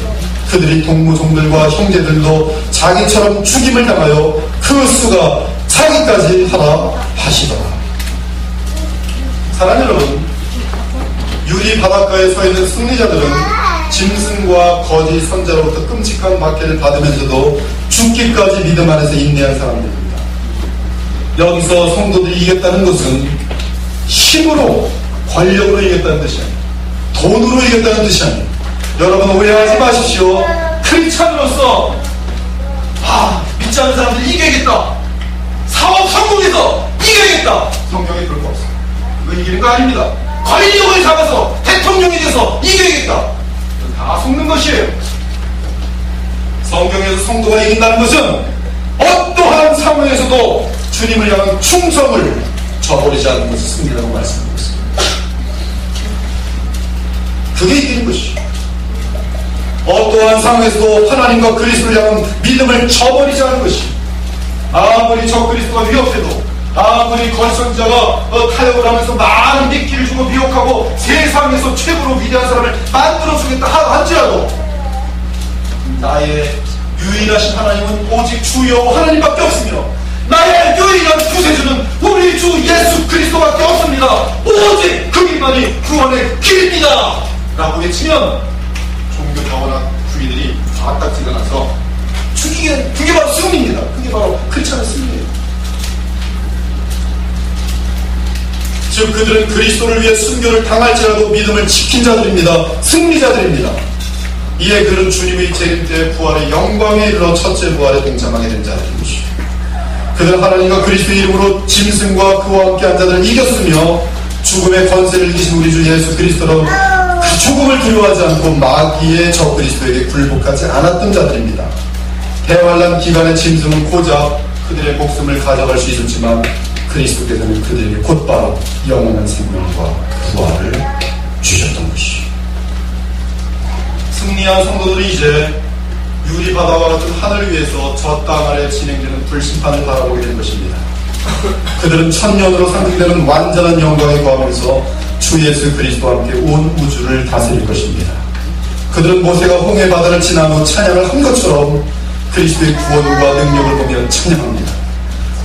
그들이 동무종들과 형제들도 자기처럼 죽임을 당하여 그 수가 차기까지 하라 하시더라. 사랑하는 여러분, 유리 바닷가에 서 있는 승리자들은 짐승과 거짓 선자로부터 끔찍한 박해를 받으면서도 죽기까지 믿음 안에서 인내한 사람들입니다. 여기서 성도들이 이겼다는 것은 힘으로, 권력으로 이겼다는 뜻이 아니에요. 돈으로 이겼다는 뜻이 아니에요. 여러분 오해하지 마십시오. 크리스찬으로서 믿지 않는 사람들이 이겨야겠다, 사업 성공해서 이겨야겠다, 성경에 그럴 거 없어요. 이거 이기는 거 아닙니다. 권력을 잡아서 대통령이 돼서 이겨야겠다, 다 속는 것이에요. 성경에서 성도가 이긴다는 것은 어떠한 상황에서도 주님을 향한 충성을 저버리지 않는 것이 승리라고 말씀하고 있습니다. 그게 이기는 것이죠. 어떠한 상황에서도 하나님과 그리스도를 향한 믿음을 저버리지 않는 것이, 아무리 적그리스도가 위협해도, 아무리 거짓선지자가 타협을 하면서 많은 미끼를 주고 미혹하고 세상에서 최고로 위대한 사람을 만들어주겠다 할지라도 나의 유일하신 하나님은 오직 주 여호와 하나님밖에 없으며 나의 유일한 구세주는 우리 주 예수 그리스도밖에 없습니다. 오직 그 길만이 구원의 길입니다 라고 외치면 종교 타원한 주의들이 다딱지 일어나서 죽이게, 그게 바로 승리입니다. 그게 바로 크리스찬의 승리예요. 즉 그들은 그리스도를 위해 순교를 당할지라도 믿음을 지킨 자들입니다. 승리자들입니다. 이에 그는 주님의 재림 때 부활의 영광에 이르러 첫째 부활에 동참하게 된 자들인 것이요. 그들은 하나님과 그리스도의 이름으로 짐승과 그와 함께한 자들을 이겼으며 죽음의 권세를 이기신 우리 주 예수 그리스도로 그 죽음을 두려워하지 않고 마귀의 저 그리스도에게 굴복하지 않았던 자들입니다. 대환란 기간의 짐승은 고작 그들의 목숨을 가져갈 수 있었지만 그리스도께서는 그들에게 곧바로 영원한 생명과 부활을 주셨던 것이요. 승리한 성도들이 이제 유리바다와 같은 하늘 위에서 저 땅 아래 진행되는 불심판을 바라보게 된 것입니다. 그들은 천년으로 상징되는 완전한 영광에 거하면서 주 예수 그리스도와 함께 온 우주를 다스릴 것입니다. 그들은 모세가 홍해 바다를 지난 후 찬양을 한 것처럼 그리스도의 구원과 능력을 보며 찬양합니다.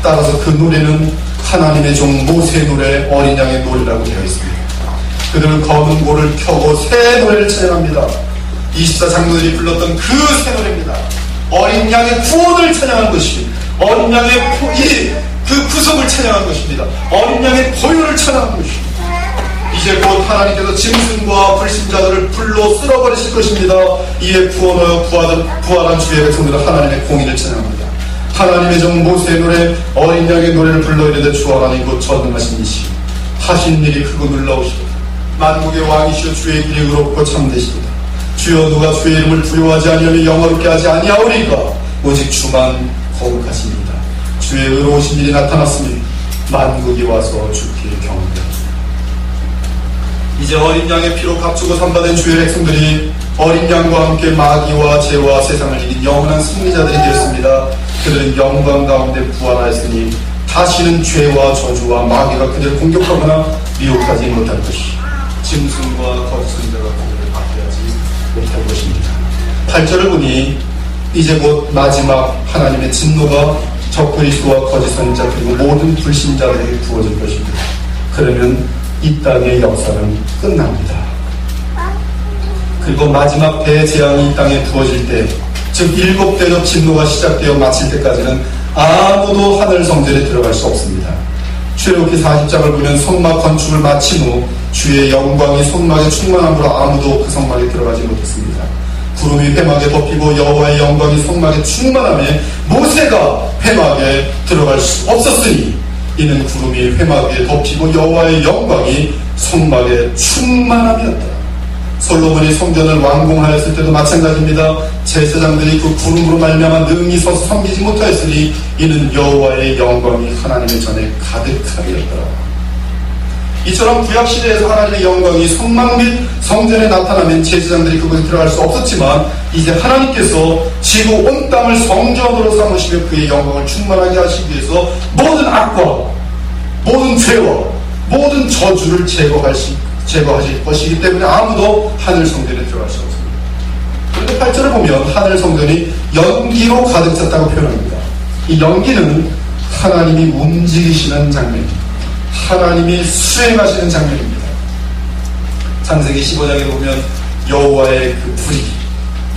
따라서 그 노래는 하나님의 종 모세의 노래, 어린 양의 노래라고 되어 있습니다. 그들은 검은 고를 켜고 새 노래를 찬양합니다. 24장로들이 불렀던 그 새 노래입니다. 어린 양의 구원을 찬양한 것이, 어린 양의 그 구속을 찬양한 것입니다. 어린 양의 보혈을 찬양한 것입니다. 이제 곧 하나님께서 짐승과 불신자들을 불로 쓸어버리실 것입니다. 이에 구원하여 부활한 주의 백성들은 하나님의 공의를 찬양합니다. 하나님의 종 모세의 노래, 어린 양의 노래를 불러 이르되 주 하나님 곧 전능하신 이시 하신 일이 크고 놀라우시도다. 만국의 왕이시여 주의 길이 의롭고 참되시도다. 주여 누가 주의 이름을 두려워하지 아니하며 영어롭게 하지 아니하오리까. 오직 주만 거룩하십니다. 주의 의로우신 일이 나타났으니 만국이 와서 주께 경배합니다. 이제 어린 양의 피로 값주고 산받은 주의 백성들이 어린 양과 함께 마귀와 죄와 세상을 이긴 영원한 승리자들이 되었습니다. 그들은 영광 가운데 부활하였으니 다시는 죄와 저주와 마귀가 그들을 공격하거나 미혹하지 못할 것이, 짐승과 거짓 선자가 그들을 박해하지 못할 것입니다. 8절을 보니 이제 곧 마지막 하나님의 진노가 적 그리스도와 거짓 선자 그리고 모든 불신자들에게 부어질 것입니다. 그러면 이 땅의 역사는 끝납니다. 그리고 마지막 대재앙이 이 땅에 부어질 때, 즉 7대로 진노가 시작되어 마칠 때까지는 아무도 하늘 성전에 들어갈 수 없습니다. 출애굽기 40장을 보면 성막 건축을 마친 후 주의 영광이 성막에 충만함으로 아무도 그 성막에 들어가지 못했습니다. 구름이 회막에 덮이고 여호와의 영광이 성막에 충만함에 모세가 회막에 들어갈 수 없었으니 이는 구름이 회막에 덮이고 여호와의 영광이 성막에 충만함이었다. 솔로몬이 성전을 완공하였을 때도 마찬가지입니다. 제사장들이 그 구름으로 말미암아 능히 서서 섬기지 못하였으니 이는 여호와의 영광이 하나님의 전에 가득하였더라. 이처럼 구약시대에서 하나님의 영광이 성막 및 성전에 나타나면 제사장들이 그곳에 들어갈 수 없었지만 이제 하나님께서 지구 온 땅을 성전으로 삼으시며 그의 영광을 충만하게 하시기 위해서 모든 악과 모든 죄와 모든 저주를 제거하실 것이기 때문에 아무도 하늘 성전에 들어갈 수 없습니다. 그런데 8절을 보면 하늘 성전이 연기로 가득 찼다고 표현합니다. 이 연기는 하나님이 움직이시는 장면입니다. 하나님이 수행하시는 장면입니다. 창세기 15장에 보면 여호와의 그 불이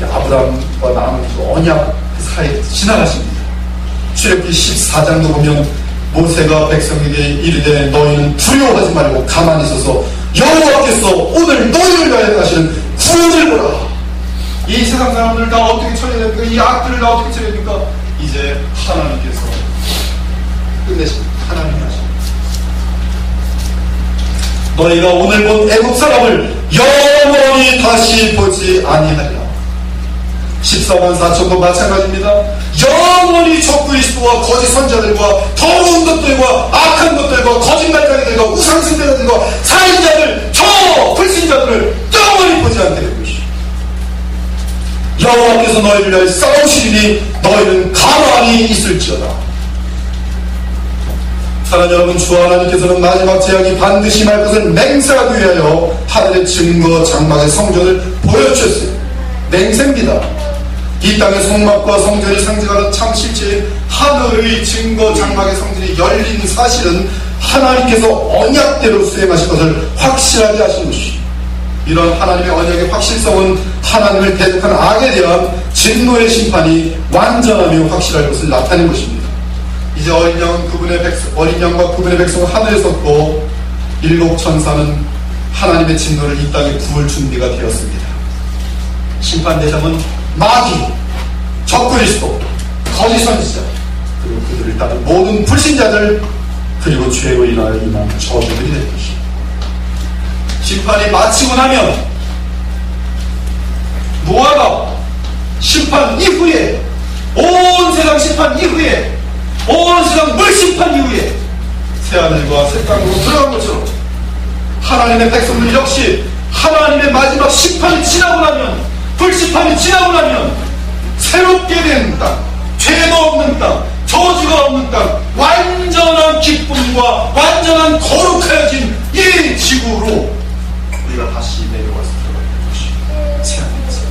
아브라함과 나무 그 언약 사이에 지나가십니다. 출애굽기 14장도 보면 모세가 백성에게 이르되 너희는 두려워하지 말고 가만히 있어서 여호와께서 오늘 너희를 위하여 하시는 구원을 보라. 이 세상 사람들 다 어떻게 처리됩니까? 이 악들을 다 어떻게 처리됩니까? 이제 하나님께서 끝내십니다. 하나님이 하십니다. 너희가 오늘 본 애국 사람을 영원히 다시 보지 아니하리라. 14만 4천도 마찬가지입니다. 영원히 적 그리스도와 거짓 선자들과 더러운 것들과 악한 것들과 거짓말쟁이들과 우상숭배자들과 살인자들, 저 불신자들을 영원히 보지 않게 될 것이다. 여호와께서 너희를 위하여 싸우시리니 너희는 가만히 있을지어다. 사랑하는 여러분, 주 하나님께서는 마지막 재앙이 반드시 말 것을 맹세하기 위하여 하늘의 증거 장막의 성전을 보여주셨어요. 맹세입니다. 이 땅의 성막과 성전이 상징하는 참 실체인 하늘의 증거 장막의 성전이 열린 사실은 하나님께서 언약대로 수행하실 것을 확실하게 하신 것이죠. 이런 하나님의 언약의 확실성은 하나님을 대적하는 악에 대한 진노의 심판이 완전하며 확실할 것을 나타낸 것입니다. 이제 어린 양과 그분의 백성은 하늘에 섰고 일곱 천사는 하나님의 진노를 이 땅에 부을 준비가 되었습니다. 심판 대상은 마귀, 적그리스도, 거짓 선지자, 그리고 그들을 따른 모든 불신자들, 그리고 죄로 인하여 임한 저주들이 될 것입니다. 심판이 마치고 나면 노아가 심판 이후에, 온 세상 심판 이후에, 온 세상 물심판 이후에 새하늘과 새 땅으로 들어간 것처럼 하나님의 백성들 역시 하나님의 마지막 심판이 지나고 나면, 불심판이 지나고 나면 새롭게 된 땅, 죄도 없는 땅, 저주가 없는 땅, 완전한 기쁨과 완전한 거룩해진 이 지구로 우리가 다시 내려와서 들어가는 것이 새하늘에서,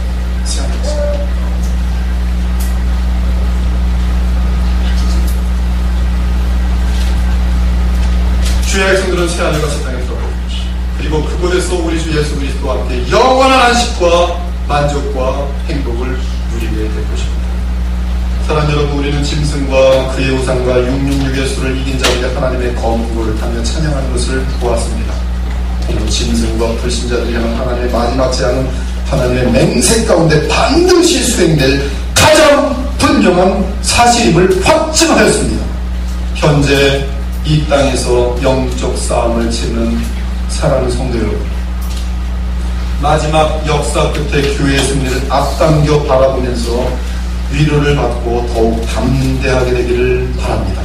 새하늘에서. 주의 백성들은 새하늘과 새 땅에 들어가는 것이, 그리고 그곳에서 우리 주 예수 그리스도와 함께 영원한 안식과 만족과 행복을 누리게 될 것입니다. 사랑 여러분, 우리는 짐승과 그의 우상과 666의 수를 이긴 자에게 하나님의 거룩을 타며 찬양하는 것을 보았습니다. 그리고 짐승과 불신자들이 하는 하나님의 마지막 재앙은 하나님의 맹세 가운데 반드시 수행될 가장 분명한 사실임을 확증하였습니다. 현재 이 땅에서 영적 싸움을 치는 사랑하는 성도 여러분, 마지막 역사 끝에 교회의 승리를 앞당겨 바라보면서 위로를 받고 더욱 담대하게 되기를 바랍니다.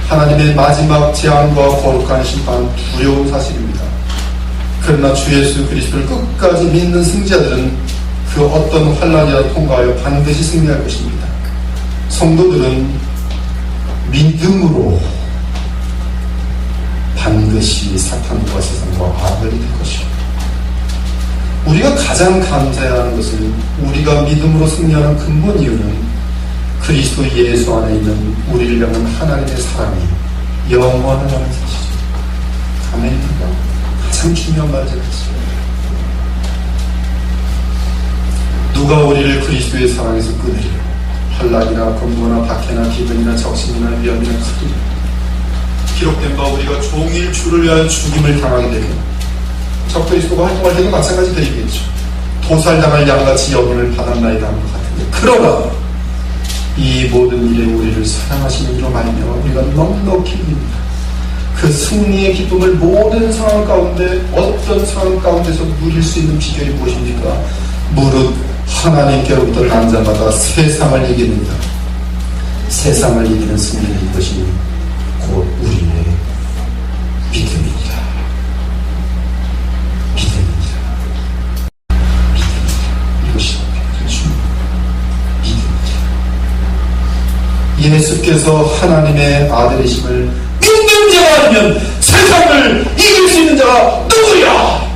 하나님의 마지막 재앙과 거룩한 심판은 두려운 사실입니다. 그러나 주 예수 그리스도를 끝까지 믿는 승자들은 그 어떤 환난이라 통과하여 반드시 승리할 것입니다. 성도들은 믿음으로 반드시 사탄과 세상과 아벨이 될 것입니다. 우리가 가장 감사해야 하는 것은, 우리가 믿음으로 승리하는 근본 이유는 그리스도 예수 안에 있는 우리를 향한 하나님의 사랑이 영원하다는 사실이죠. 아멘입니다. 가장 중요한 말이죠. 누가 우리를 그리스도의 사랑에서 끊으리요? 환난이나 권고나 박해나 기근이나 적신이나 위험이나 크기나. 기록된 바 우리가 종일 주를 위하여 죽임을 당하게 되면 적그리스도가 활동할 때도 마찬가지 되겠죠. 도살당할 양같이 여김을 받았나이다 하는 것 같은데, 그러나 이 모든 일에 우리를 사랑하시는 이로 말미암아 우리가 넉넉히 누립니다. 그 승리의 기쁨을 모든 상황 가운데, 어떤 상황 가운데서 누릴 수 있는 비결이 무엇입니까? 무릇 하나님께로부터 난 자마다 세상을 이깁니다. 세상을 이기는 승리는 이것이 곧 우리의 믿음입니다. 예수께서 하나님의 아들이심을 믿는 자가 아니면 세상을 이길 수 있는 자가 누구야?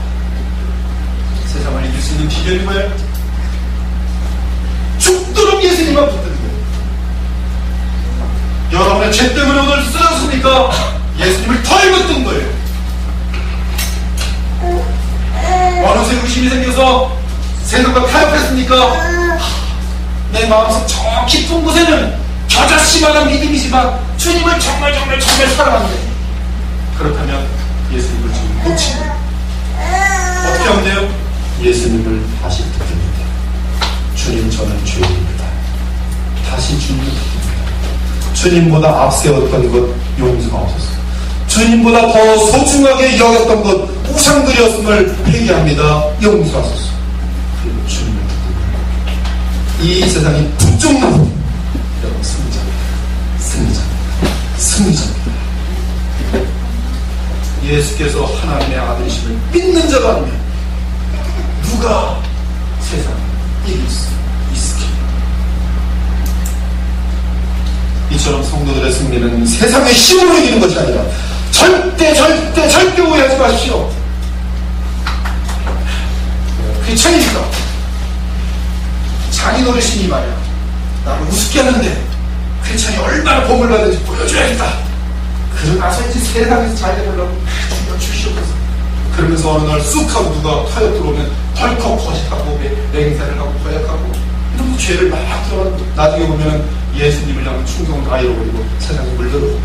세상을 이길 수 있는 비결이 뭐예요? 죽도록 예수님만 붙드는 거예요. 여러분의 죄 때문에 오늘 쓰러졌으니까 예수님을 덜 붙든 거예요. 어느새 의심이 생겨서 세상과 타협했으니까 내 마음속 저 깊은 곳에는 겨자씨만한 믿음이지만 주님을 정말 사랑하는데, 그렇다면 예수님을 지금 놓치는 거예요. 어떻게 하면 돼요? 예수님을 다시 붙듭니다. 주님, 저는 죄인입니다. 다시 주님을 붙듭니다. 주님보다 앞세웠던 것 용서하옵소서. 주님보다 더 소중하게 여겼던 것 우상들이었음을 회개합니다. 용서하소서. 그리고 주님을 붙듭니다. 이 세상이 북종만 승리자입니다. 예수께서 하나님의 아들이심을 믿는 자가 아니면 누가 세상을 이길 수 있습니까? 이처럼 성도들의 승리는 세상의 힘으로 이기는 것이 아니라 절대 오해하지 마십시오. 그게 창이니까 장인어르신이 말이야, 나를 우습게 하는데 크리스찬이 얼마나 복을 받는지 보여줘야겠다. 그러나서 이제 세상에서 잘 되려고 주여 주시옵소서. 그러면서 어느 날 쑥 하고 누가 타협 들어오면 덜컥 거짓하고 맹세를 하고 도약하고 이런 죄를 막 들어가고, 나중에 보면 예수님을 향한 충성을 다 잃어버리고 세상에 물들어오고.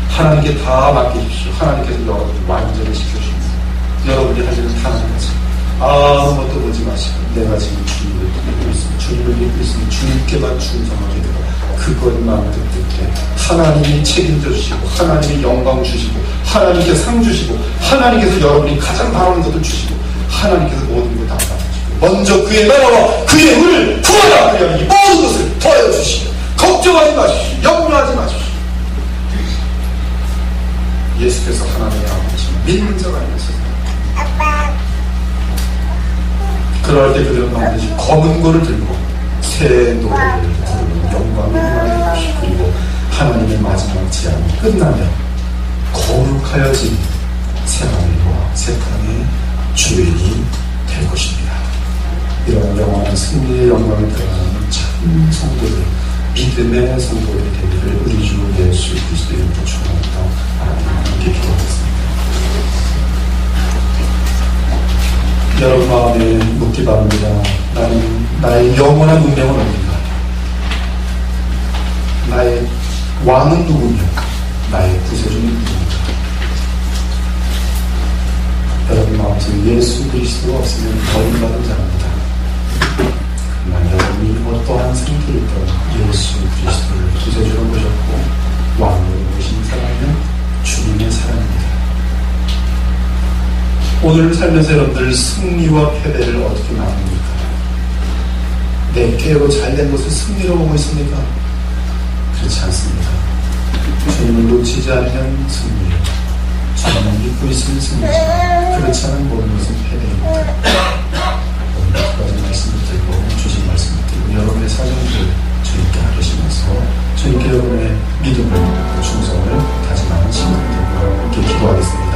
하나님께 다 맡기십시오. 하나님께서 여러분을 완전히 지켜주십니다. 여러분이 할 일은 하나님 같이 아무것도 보지 마시고 내가 지금 주님을 믿고 있으면 주님을 믿고 있으면 주님께만 충성하게 되고 그것만 뜻뜻해 하나님이 책임져 주시고 하나님이 영광 주시고 하나님께서 상 주시고 하나님께서 여러분이 가장 바라는 것을 주시고 하나님께서 모든 걸 다 받아주시고 먼저 그의 나라와 그의 의를 구하라 그리하면 이 모든 것을 더하여 주시고 걱정하지 마십시오. 염려하지 마십시오. 예수께서 하나님의 아버지시면 믿는 자가 아니었어요. 그럴 때 그들은 반드시 검은 고를 들고 새 노래를 부르는 영광을 임하는 것이 그리고 하나님의 마지막 제안이 끝나면 거룩하여진 새하늘과 새 땅의 주인이 될 것입니다. 이런 영원한 승리의 영광을 드러나는 참 성도들, 믿음의 성도들이 되기를 우리 주 예수 그리스도의 이름으로 축원합니다. 하나님 기도하겠습니다. 여러분 마음에 묻기 바랍니다. 나는 나의 영원한 운명은 어딘가? 나의 왕은 누구며 나의 구세주는 누구입니까? 여러분 마음속에 예수 그리스도가 없으면 버림받은 자입니다. 그러나 여러분이 어떠한 상태에 있던 예수 그리스도를 구세주로 모셨고 왕으로 모신 사람은 주님의 사람입니다. 오늘 살면서 여러분들 승리와 패배를 어떻게 나눕니까? 내 깨로 잘된 것을 승리로 보고 있습니까? 그렇지 않습니다. 주님을 놓치지 않으면 승리요, 주님을 믿고 있으면 승리죠. 그렇지 않은 모든 것은 패배입니다. 오늘 두 가지 말씀을 들고 주신 말씀을 들고 여러분의 사정을 주님께 하시면서 주님께 여러분의 믿음을 충성을 다짐하는 시간을 들고 함께 기도하겠습니다.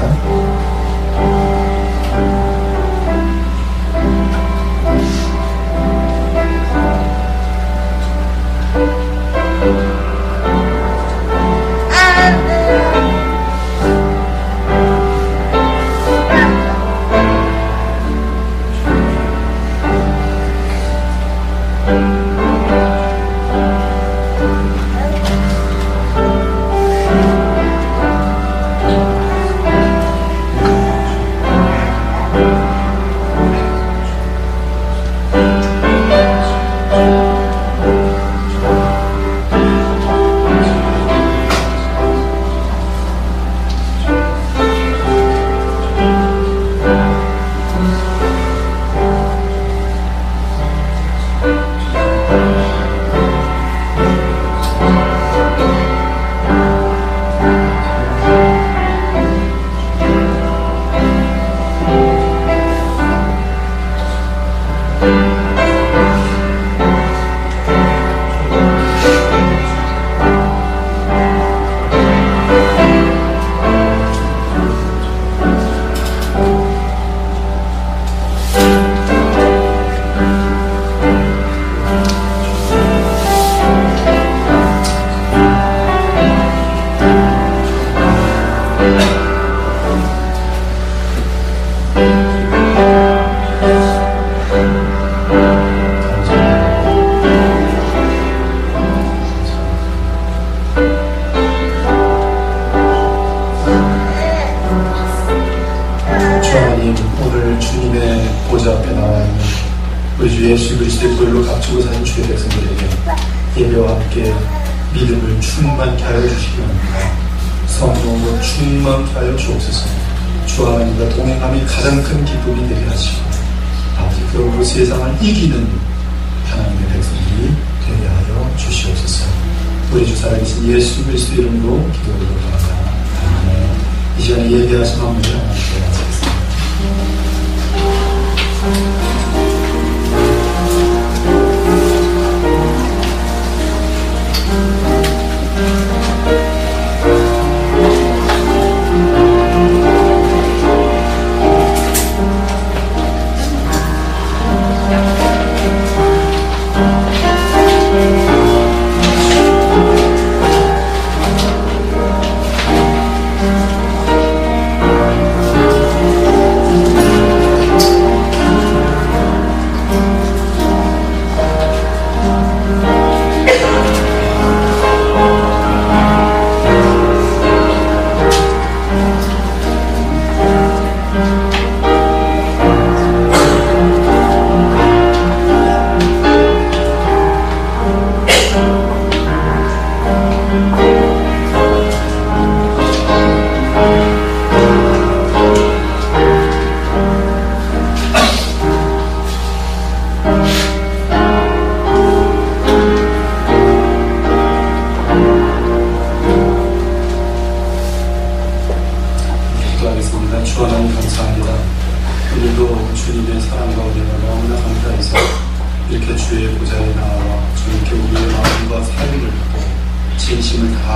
우리 주 예수 그리스도의 보혈로 값주고 사신 주의 백성들에게 예배와 함께 믿음을 충만케 하여 주시기 바랍니다. 성령으로 충만케 하여 주옵소서. 주 하나님과 동행함이 가장 큰 기쁨이 되게 하시고 아버지 그러므로 세상을 이기는 하나님의 백성들이 되게 하여 주시옵소서. 우리 주 살아계신 예수 그리스도 이름으로 기도드립니다. 아멘. 이 시간에 예배하신 마음으로 하나님께 마치겠습니다.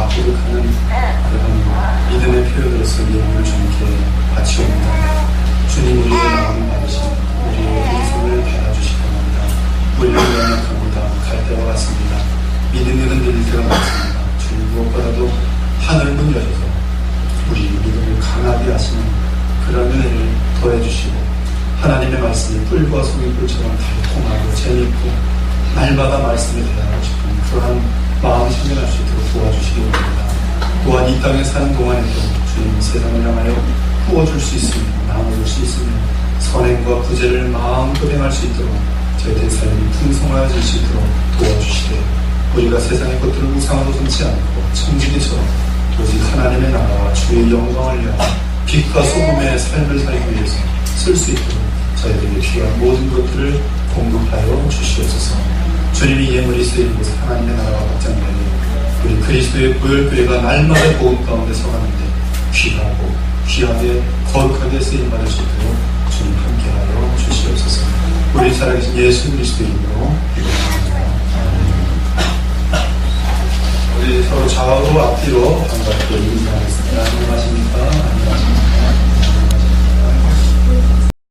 고백하는 그런 믿음의 표현으로서 예물을 주님께 바치옵니다. 주님 우리의 마음을 받으시고 우리의 인생을 받아주시기 바랍니다. 우리를 연약합니다. 갈 때와 같습니다. 믿음이 흔들릴 때가 많습니다. 주님 무엇보다도 하늘 문 열어서 우리 믿음을 강하게 하시는 그런 은혜를 더해주시고 하나님의 말씀이 뿔과 송이뿔처럼 달콤하고 재미있고 날마다 말씀에 대하고 싶은 그러한 마음 생겨날 수 있도록 도와주시기 바랍니다. 또한 이 땅에 사는 동안에도 주님 세상을 향하여 부어줄 수 있으며 나눠줄 수 있으며 선행과 구제를 마음껏 행할 수 있도록 저희들 삶이 풍성해질 수 있도록 도와주시되 우리가 세상의 것들을 우상으로 삼지 않고 청지기처럼 오직 하나님의 나라와 주의 영광을 위하여 빛과 소금의 삶을 살기 위해서 쓸 수 있도록 저희들에게 필요한 모든 것들을 공급하여 주시옵소서. 주님이 예물이 쓰이는 곳 하나님의 나라가 확장되니 우리 그리스도의 보혈교회가 날마다 복음 가운데 서가는데 귀하고 귀하게 거룩하게 쓰임받을 수 있도록 주님 함께하여 주시옵소서. 우리 살아계신 예수 그리스도 이름으로 기도합니다. 우리 서로 좌우로 앞뒤로 반갑게 인사하겠습니다.